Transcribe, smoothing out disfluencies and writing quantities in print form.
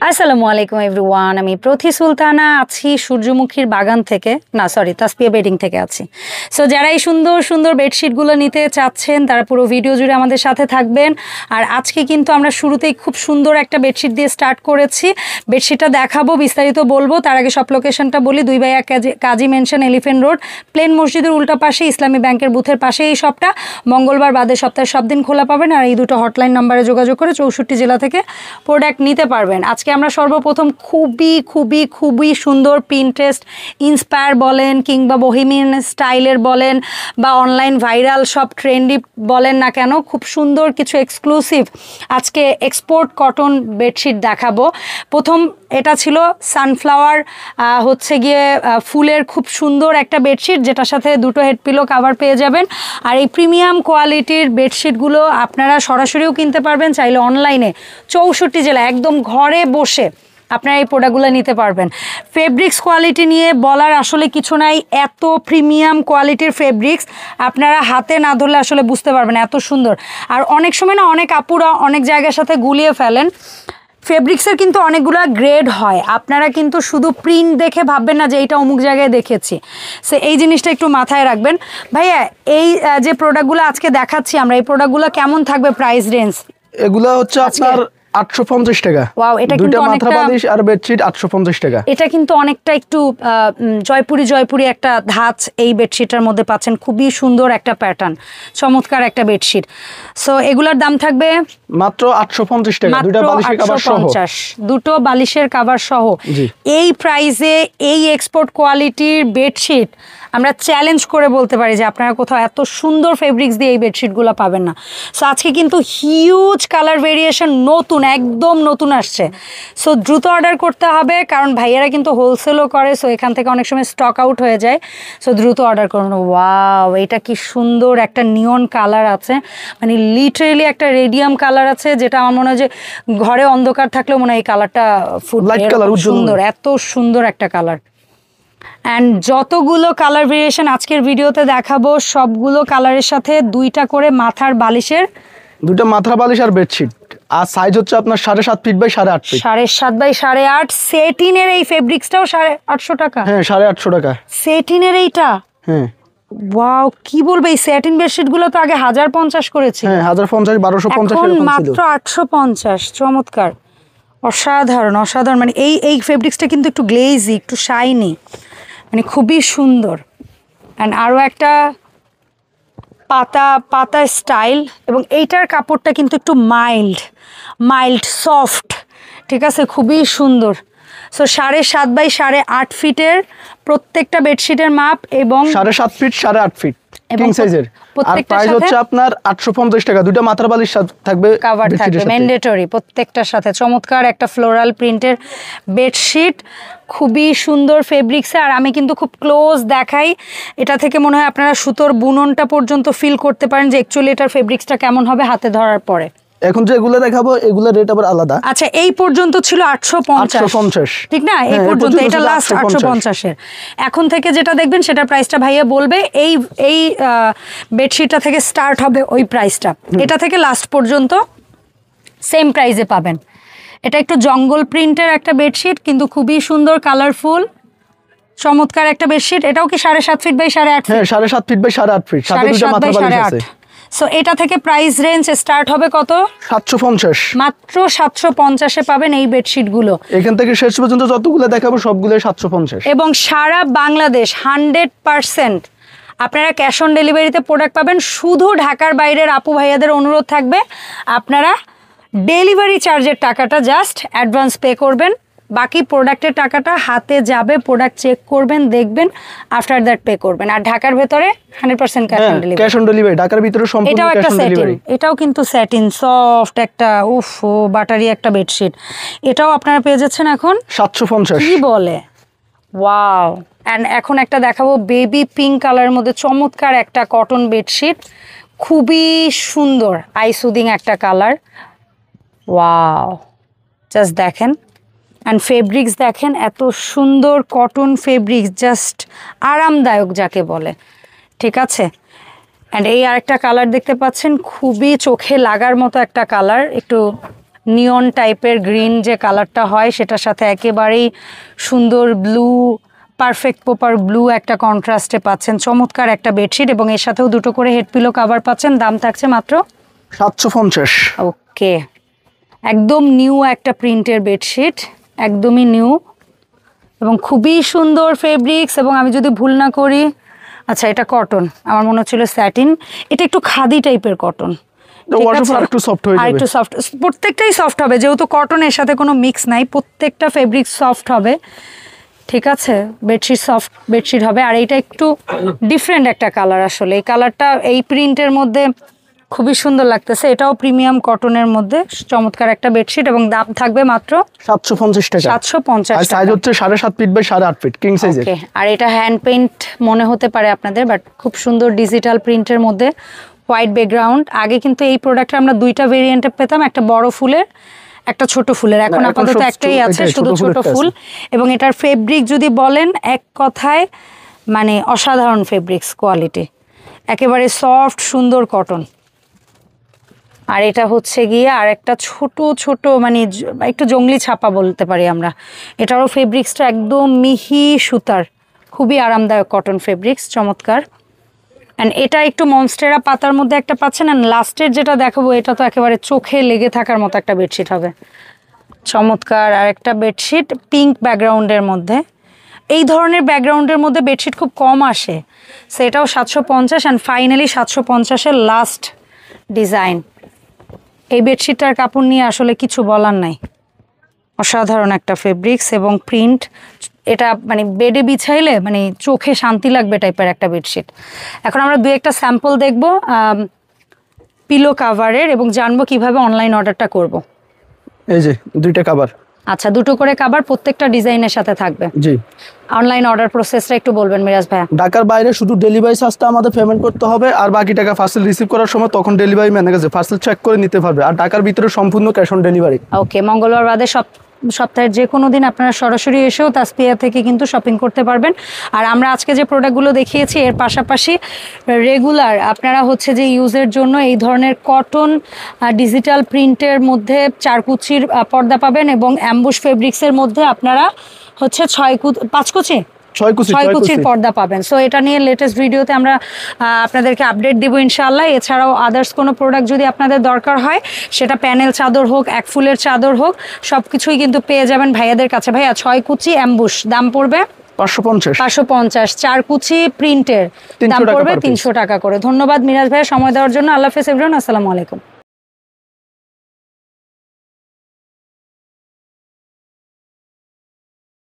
আসসালামু আলাইকুম এভরিওয়ান, আমি প্রথি সুলতানা আছি সূর্যমুখীর বাগান থেকে, না সরি তাসপিয়া বেডিং থেকে আছি। সো যারা এই সুন্দর সুন্দর বেডশিটগুলো নিতে চাচ্ছেন তারা পুরো ভিডিও জুড়ে আমাদের সাথে থাকবেন। আর আজকে কিন্তু আমরা শুরুতেই খুব সুন্দর একটা বেডশিট দিয়ে স্টার্ট করেছি। বেডশিটটা দেখাবো, বিস্তারিত বলবো, তার আগে সব লোকেশনটা বলি। 2 by 1 Kazi mansion, elephant road, প্লেন মসজিদের উল্টা পাশে, ইসলামী ব্যাংকের বুথের পাশে এই শপটা। মঙ্গলবার বাদে সপ্তাহে সব দিন খোলা পাবেন। আর এই দুটো হটলাইন নাম্বারে যোগাযোগ করে 64 জেলা থেকে প্রোডাক্ট নিতে পারবেন। আজকে আমরা সর্বপ্রথম খুবই সুন্দর পিন্টারেস্ট ইন্সপায়ার বলেন কিংবা বহিমিয়ান স্টাইলের বলেন বা অনলাইন ভাইরাল সব ট্রেন্ডি বলেন না কেন, খুব সুন্দর কিছু এক্সক্লুসিভ আজকে এক্সপোর্ট কটন বেডশিট দেখাবো। প্রথম এটা ছিল সানফ্লাওয়ার হচ্ছে গিয়ে ফুলের খুব সুন্দর একটা বেডশিট, যেটার সাথে দুটো হেড পিলো কাভার পেয়ে যাবেন। আর এই প্রিমিয়াম কোয়ালিটির বেডশিটগুলো আপনারা সরাসরিও কিনতে পারবেন, চাইলে অনলাইনে 64 জেলা একদম ঘরে বসে আপনারা এই প্রোডাক্টগুলো নিতে পারবেন। ফেব্রিক্স কোয়ালিটি নিয়ে বলার আসলে কিছু নাই, এত প্রিমিয়াম কোয়ালিটির ফেব্রিক্স আপনারা হাতে না ধরলে আসলে বুঝতে পারবেন, এত সুন্দর। আর অনেক সময় না অনেক আপুরা অনেক জায়গার সাথে গুলিয়ে ফেলেন। ফেব্রিক্সের কিন্তু অনেকগুলো গ্রেড হয়, আপনারা কিন্তু শুধু প্রিন্ট দেখে ভাববেন না যে এইটা অমুক জায়গায় দেখেছি। সো এই জিনিসটা একটু মাথায় রাখবেন। ভাইয়া এই যে প্রোডাক্টগুলো আজকে দেখাচ্ছি আমরা, এই প্রোডাক্টগুলো কেমন থাকবে প্রাইস রেঞ্জ? এগুলো হচ্ছে আপনার 850 টাকা। ওয়াও, এটা কিন্তু মাথা বালিশ আর বেডশিট 850 টাকা। এটা কিন্তু অনেকটা একটু জয়পুরি একটা ধাঁচ এই বেডশিটের মধ্যে পাচ্ছেন। খুবই সুন্দর একটা প্যাটার্ন, চমৎকার একটা বেডশিট। সো এগুলোর দাম থাকবে মাত্র 850 টাকা, দুটো বালিশের কভার সহ। দুটো বালিশের কভার সহ এই প্রাইসে এই এক্সপোর্ট কোয়ালিটির বেডশিট আমরা চ্যালেঞ্জ করে বলতে পারি যে আপনারা কোথাও এত সুন্দর ফেব্রিক্স দিয়ে এই বেডশিটগুলো পাবেন না। সো আজকে কিন্তু হিউজ কালার ভেরিয়েশন নতুন, একদম নতুন আসছে। সো দ্রুত অর্ডার করতে হবে, কারণ ভাইয়ারা কিন্তু হোলসেলও করে। সো এখান থেকে অনেক সময় স্টক আউট হয়ে যায়। সো দ্রুত অর্ডার করুন। ওয়াও, এটা কি সুন্দর একটা নিয়ন কালার আছে, মানে লিটারেলি একটা রেডিয়াম কালার আছে, যেটা আমার মনে হয় যে ঘরে অন্ধকার থাকলেও মনে হয় এই কালারটা ফুটবে। সুন্দর, এত সুন্দর একটা কালার। অ্যান্ড যতগুলো কালার ভেরিয়েশন আজকের ভিডিওতে দেখাবো সবগুলো কালারের সাথে দুইটা করে মাথার বালিশের, দুটো মাথার বালিশ আর বেডশিট। আর সাইজ হচ্ছে আপনার 7.5 ফিট বাই 8.5 ফিট। 7.5 বাই 8.5। সেটিনের এই ফেব্রিক্সটাও 850 টাকা। হ্যাঁ, 850 টাকা সেটিনের এইটা। হ্যাঁ, ওয়াও, কি বলবে, এই সেটিন বেডশিট গুলো তো আগে 1050 করেছে। হ্যাঁ, 1050 1250 এরকম ছিল, মাত্র 850। চমৎকার, অসাধারণ অসাধারণ। মানে এই ফেব্রিক্সটা কিন্তু একটু গ্লেজি, একটু শাইনি, মানে খুবই সুন্দর। অ্যান্ড আরও একটা পাতা স্টাইল, এবং এইটার কাপড়টা কিন্তু একটু মাইল্ড সফট, ঠিক আছে, খুবই সুন্দর। সো 7.5 বাই 8.5 ফিটের প্রত্যেকটা বেডশিটের মাপ, এবং 7.5 ফিট 8.5 ফিট কিং সাইজের। আর প্রাইস হচ্ছে আপনার 850 টাকা। দুটো মাথার বালিশ থাকবে, কভার থাকবে ম্যান্ডেটরি প্রত্যেকটার সাথে। চমৎকার একটা ফ্লোরাল প্রিন্টের বেডশিট, খুবই সুন্দর ফেব্রিক্সে। আর আমি কিন্তু খুব ক্লোজ দেখাই, এটা থেকে মনে হয় আপনারা সুতোর বুননটা পর্যন্ত ফিল করতে পারেন যে অ্যাকচুয়ালি এটার ফেব্রিক্সটা কেমন হবে হাতে ধরার পরে। এখন যে এগুলো দেখাবো এগুলোর রেট আবার আলাদা। আচ্ছা, এই পর্যন্ত ছিল 850, ঠিক না? এই পর্যন্ত এটা লাস্ট 850 এর। এখন থেকে যেটা দেখবেন সেটার প্রাইসটা ভাইয়া বলবে। এই বেডশিটটা থেকে স্টার্ট হবে ওই প্রাইসটা, এটা থেকে লাস্ট পর্যন্ত সেম প্রাইসে পাবেন। এটা একটু জঙ্গল প্রিন্টের একটা বেডশিট, কিন্তু খুবই সুন্দর, কালারফুল, চমৎকার একটা বেডশিট। এটাও কি 7.5 ফিট বাই 8.5 ফিট? হ্যাঁ, 7.5 ফিট বাই 8.5 ফিট, সাথে দুটো মাথার বালিশ আছে। সো এটা থেকে প্রাইস রেঞ্জ স্টার্ট হবে কত? 750। মাত্র 750-এ পাবেন এই বেডশিটগুলো। এখান থেকে শেষ পর্যন্ত যতগুলো দেখাবো সবগুলো 750। এবং সারা বাংলাদেশ 100% আপনারা ক্যাশ অন ডেলিভারিতে প্রোডাক্ট পাবেন। শুধু ঢাকার বাইরের আপু ভাইয়াদের অনুরোধ থাকবে, আপনারা ডেলিভারি চার্জের টাকাটা জাস্ট অ্যাডভান্স পে করবেন, বাকি প্রোডাক্টের টাকাটা হাতে যাবে, প্রোডাক্ট চেক করবেন, দেখবেন, আফটার দ্যাট পে করবেন। আর ঢাকার ভেতরে 100% ক্যাশ অন ডেলিভারি, ঢাকার ভিতরে সম্পূর্ণ এটাও একটা ক্যাশ অন ডেলিভারি। এটাও কিন্তু স্যাটিন সফট একটা বাটারি একটা বেডশিট। এটাও আপনারা পেয়ে যাচ্ছেন এখন 750। কি বলে, ওয়াও। অ্যান্ড এখন একটা দেখাবো বেবি পিঙ্ক কালারের মধ্যে চমৎকার একটা কটন বেডশিট, খুবই সুন্দর আই সুদিং একটা কালার। ওয়াও, জাস্ট দেখেন। অ্যান্ড ফেব্রিক্স দেখেন, এত সুন্দর কটন ফেব্রিক্স, জাস্ট আরামদায়ক যাকে বলে, ঠিক আছে। অ্যান্ড এই আরেকটা কালার দেখতে পাচ্ছেন, খুবই চোখে লাগার মতো একটা কালার, একটু নিয়ন টাইপের গ্রিন যে কালারটা হয় সেটার সাথে একেবারেই সুন্দর ব্লু, পারফেক্ট প্রপার ব্লু একটা কন্ট্রাস্টে পাচ্ছেন। চমৎকার একটা বেডশিট এবং এর সাথেও দুটো করে হেড পিলো কাভার পাচ্ছেন। দাম থাকছে মাত্র 750। ওকে, একদম নিউ একটা প্রিন্টের বেডশিট, একদমই নিউ এবং খুবই সুন্দর ফেব্রিক্স। এবং আমি যদি ভুল না করি, আচ্ছা এটা কটন, আমার মনে হচ্ছিল স্যাটিন, এটা একটু খাদি টাইপের কটন, একটু সফট হয়ে যাবে, একটু সফট, প্রত্যেকটাই সফট হবে যেহেতু কটনের সাথে কোনো মিক্স নাই, প্রত্যেকটা ফেব্রিক সফট হবে। ঠিক আছে, বেডশিট সফট বেডশিট হবে। আর এইটা একটু ডিফারেন্ট একটা কালার, আসলে এই কালারটা এই প্রিন্টের মধ্যে খুবই সুন্দর লাগতেছে। এটাও প্রিমিয়াম কটনের মধ্যে চমৎকার একটা বেডশিট এবং দাম থাকবে মাত্র 750 টাকা। 750 আর সাইজ হচ্ছে 7.5 ফিট বাই 8.5 ফিট কিং সাইজের। ওকে, আর এটা হ্যান্ড পেইন্ট মনে হতে পারে আপনাদের, বাট খুব সুন্দর ডিজিটাল প্রিন্টের মধ্যে হোয়াইট ব্যাকগ্রাউন্ড। আগে কিন্তু এই প্রোডাক্টটা আমরা দুইটা ভেরিয়েন্টে পেতাম, একটা বড় ফুলের একটা ছোট ফুলের, এখন আপাতত একটাই আছে, শুধু ছোট ফুল। এবং এটার ফেব্রিক যদি বলেন এক কথায় মানে অসাধারণ ফেব্রিক্স কোয়ালিটি, একেবারে সফট সুন্দর কটন। আর এটা হচ্ছে গিয়ে আর একটা ছোট ছোট মানে একটু জংলি ছাপা বলতে পারি আমরা। এটারও ফেব্রিক্সটা একদম মিহি সুতার, খুবই আরামদায়ক কটন ফেব্রিক্স, চমৎকার। অ্যান্ড এটা একটু মনস্টেরা পাতার মধ্যে একটা পাচ্ছেন। অ্যান্ড লাস্টের যেটা দেখাবো এটা তো একেবারে চোখে লেগে থাকার মতো একটা বেডশিট হবে, চমৎকার। আর একটা বেডশিট পিঙ্ক ব্যাকগ্রাউন্ডের মধ্যে, এই ধরনের ব্যাকগ্রাউন্ডের মধ্যে বেডশিট খুব কম আসে, সেটাও 750। অ্যান্ড ফাইনালি 750-এর লাস্ট ডিজাইন। এই বেডশিটটার কাপড় নিয়ে আসলে কিছু বলার নাই, অসাধারণ একটা ফেব্রিক্স এবং প্রিন্ট। এটা মানে বেডে বিছাইলে মানে চোখে শান্তি লাগবে টাইপের একটা বেডশিট। এখন আমরা দুই একটা স্যাম্পল দেখব পিলো কাভারের এবং জানবো কিভাবে অনলাইন অর্ডারটা করব। এই যে দুইটা কভার, আচ্ছা দুটো করে কভার প্রত্যেকটা ডিজাইনের সাথে থাকবে। জি। অনলাইন অর্ডার প্রসেসটা একটু বলবেন মিরাজ ভাইয়া। ঢাকার বাইরে শুধু ডেলিভারি চার্জটা আমাদের পেমেন্ট করতে হবে, আর বাকি টাকা পার্সেল রিসিভ করার সময় তখন ডেলিভারি ম্যানের কাছে পার্সেল চেক করে নিতে পারবে। আর ঢাকার ভিতরে সম্পূর্ণ ক্যাশ অন ডেলিভারি। ওকে, মঙ্গলবার বাদে সপ্তাহের যে কোনো দিন আপনারা সরাসরি এসেও তাসপিয়া থেকে কিন্তু শপিং করতে পারবেন। আর আমরা আজকে যে প্রোডাক্টগুলো দেখিয়েছি এর পাশাপাশি রেগুলার আপনারা হচ্ছে যে ইউজের জন্য এই ধরনের কটন ডিজিটাল প্রিন্টের মধ্যে 4 কুচির পর্দা পাবেন এবং অ্যাম্বুশ ফেব্রিক্সের মধ্যে আপনারা হচ্ছে 5 কুচি 6 কুচির পর্দা পাবেন। সো এটা নিয়ে লেটেস্ট ভিডিওতে আমরা আপনাদেরকে আপডেট দিব ইনশাআল্লাহ। এছাড়াও আদার্স কোনো প্রোডাক্ট যদি আপনাদের দরকার হয়, সেটা প্যানেল চাদর হোক, এক ফুলের চাদর হোক, সব কিছুই কিন্তু পেয়ে যাবেন ভাইয়াদের কাছে। ভাইয়া 6 কুচি অ্যাম্বুশ দাম পড়বে 550, 4 কুচি প্রিন্টের দাম পড়বে 300 টাকা করে। ধন্যবাদ মিরাজ ভাইয়া সময় দেওয়ার জন্য। আল্লাহ হাফেজ এভরিওয়ান, আসসালামু আলাইকুম।